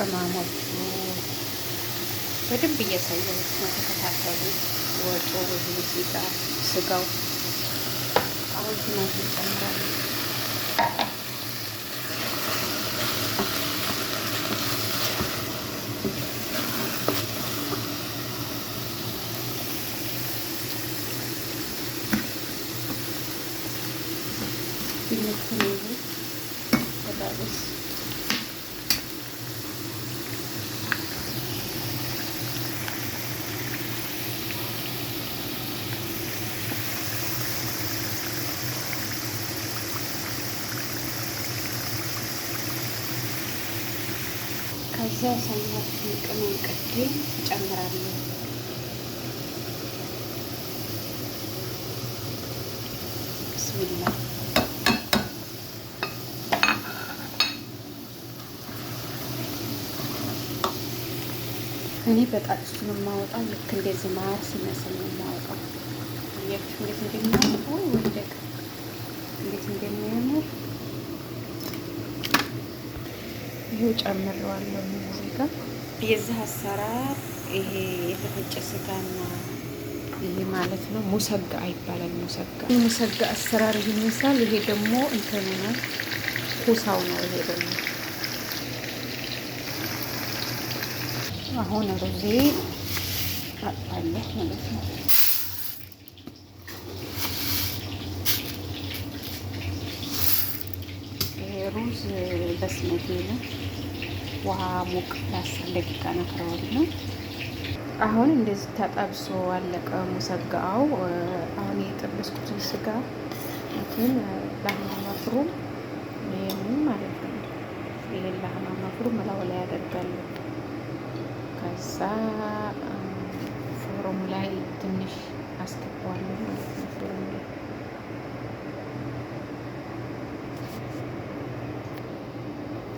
ቅመሞቹ በደንብ እያሳየሁት ነው። ተከታተሉ። ወጡ እዚህ ጋር ስጋው አሁን ቲማቲም ጨምራለሁ። ከዛ ያሳየኋችሁን ቅመም ቀዴ እጨምራለሁ። ብስሚላ እኔ በጣጥሱ ነው የማወጣው። ልክ እንደዚህ ማር ሲመስል ነው የማወጣው። እያችሁ እንዴት እንደሚያምር ወይ ወደቀ እንዴት እንደሚያምር ይሄው ጨምረዋለሁ። እዚህ ጋር የዚህ አሰራር ይሄ የተፈጨ ስጋና ይሄ ማለት ነው ሙሰጋ ይባላል። ሙሰጋ አሰራር ይሄን ይመስላል። ይሄ ደግሞ እንትኑ ነው ኩሳው ነው። ይሄ ደግሞ አሁን ሩዜ አጣለሁ ማለት ነው። ይሄ ሩዝ በስመቴ ነው። ውሃ ሙቅ ለ10 ደቂቃ ነክረዋለሁ። አሁን እንደዚህ ተጠብሶ አለቀ ሙሰጋው። አሁን የጠበስኩትን ስጋ እንትን ላህማ መፍሩም ይሄንን ማለት ነው። ይሄን ላህማ መፍሩም መላው ላይ ያደርጋለሁ። ከዛ ፍሩም ላይ ትንሽ አስገባዋለሁ ማለት ነው። ፍሩም ላይ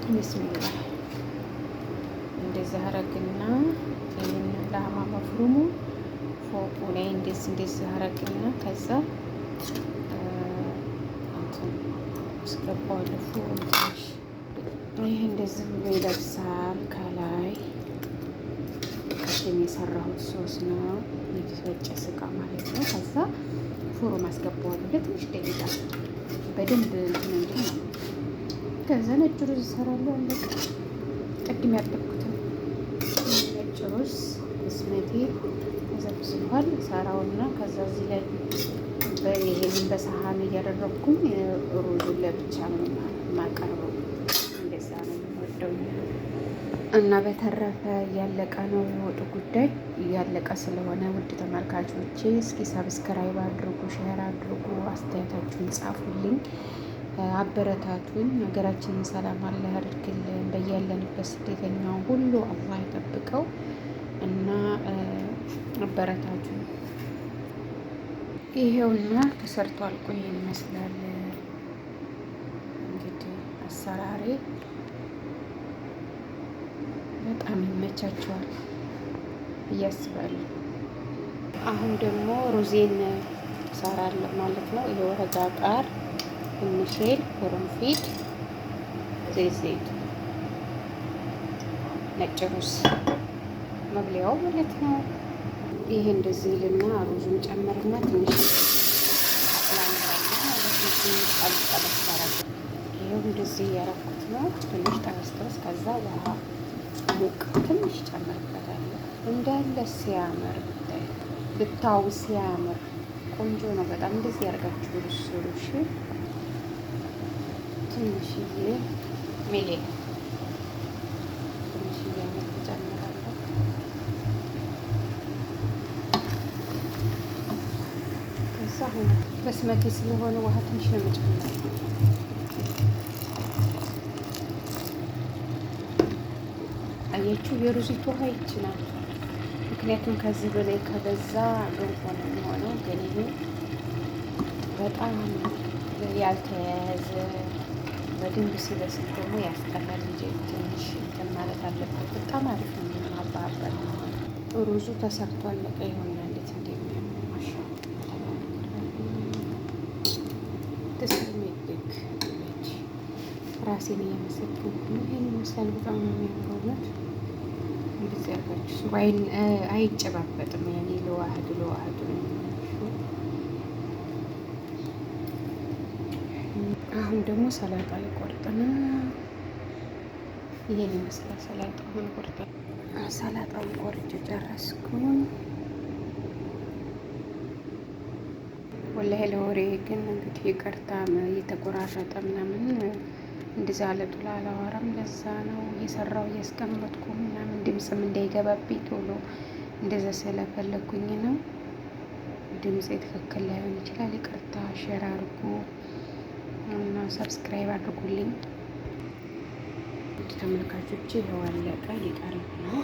ቢስሚላህ እንደዚህ አረግና ይሄን ላህማ መፍሩሙ ፎቁ ላይ እንደዚህ አረግና ከዛ እንትን አስገባዋለሁ። ፍሩም ትንሽ ይሄ እንደዚህ ብሎ ይለብሳል። ከላይ ቅድም የሰራሁት ሶስ ነው የተፈጨ ስጋ ማለት ነው። ከዛ ፍሩም አስገባዋለሁ ለትንሽ ደቂቃ በደንብ እንትን እንዲህ ነው። ከዛ ነጭ ሩዝ እሰራለሁ። አለቀ። ቅድም ያጠብኩትን ነጭ ሩዝ በስመቴ ተዘብዝፏል። ሰራውና ከዛ እዚህ ላይ ይሄንን በሰሃን እያደረኩኝ ሩዙን ለብቻ ነው የማቀርበው። እንደዛ ነው የምወደው እና በተረፈ እያለቀ ነው የወጡ ጉዳይ እያለቀ ስለሆነ ውድ ተመልካቾቼ እስኪ ሰብስክራይብ አድርጉ፣ ሼር አድርጉ፣ አስተያየታችሁን ጻፉልኝ፣ አበረታቱን። ሀገራችንን ሰላም አላህ ያድርግልን። በያለንበት ስደተኛው ሁሉ አላህ ይጠብቀው እና አበረታቱን። ይሄውና ተሰርቶ አልቆ ይሄን ይመስላል እንግዲህ አሰራሬ። በጣም ይመቻቸዋል ብዬ አስባለሁ። አሁን ደግሞ ሩዜን እሰራለሁ ማለት ነው። የወረጋ ቃር፣ ትንሽል፣ ቅርንፉድ፣ ዘይት፣ ነጭ ሩዝ መብሊያው ማለት ነው። ይሄ እንደዚህ ልና ሩዙን ጨምርና ትንሽ አጥላላለሁ ማለት ነው። ትንሽ ጠበስ አደረገው። ይሄው እንደዚህ ያረኩት ነው። ትንሽ ጠበስ ከዛ ውሃ ሙቅ ትንሽ ጨምርበታለሁ። እንዳለ ሲያምር ብታው ሲያምር ቆንጆ ነው በጣም። እንደዚህ ያርጋችሁ ብትሰሩ እሺ። ትንሽዬ ሚሌ ትንሽዬ ጨምራለሁ። ከዛ አሁን በስመቴ ስለሆነ ውሃ ትንሽ ነው የምጨምረው። አያችሁ የሩዚቱ ውሃ ይችላል። ምክንያቱም ከዚህ በላይ ከበዛ ገንፎ ነው የሚሆነው። ግን ይሄ በጣም ያልተያያዘ በደንብ ሲበስል ደግሞ ያስጠላል እንጂ ትንሽ እንትን ማለት አለበት። በጣም አሪፍ ነው የሚሆነው። አባባል ሩዙ ተሰርቷል። ለቀ ይሆናል። እንዴት እንደሚያምር ማሻአላህ ደስ የሚል ራሴን እያመሰገንኩ ነው። ይሄን ይመስላል። በጣም ነው የሚያምረው። እንደዚህ ያርጋችሁ አይጨባበጥም። ያኔ ለዋህዱ ነው። አሁን ደግሞ ሰላጣ ልቆርጥ ነው። ይሄን ይመስላል ሰላጣውን ቆርጠ ሰላጣውን ቆርጬ ጨረስኩኝ። ወላሂ ለወሬ ግን እንግዲህ ይቅርታ እየተቆራረጠ ምናምን እንደዛ ለጡላ አላወራም። ለዛ ነው እየሰራው እያስቀመጥኩ ምናምን ድምፅም እንዳይገባብኝ ቶሎ እንደዛ ስለፈለኩኝ ነው። ድምፅ ትክክል ላይሆን ይችላል። ይቅርታ። ሼር አድርጉ እና ሰብስክራይብ አድርጉልኝ ተመልካቾች። ይኸው አለቀ። ሊቀርብ ነው።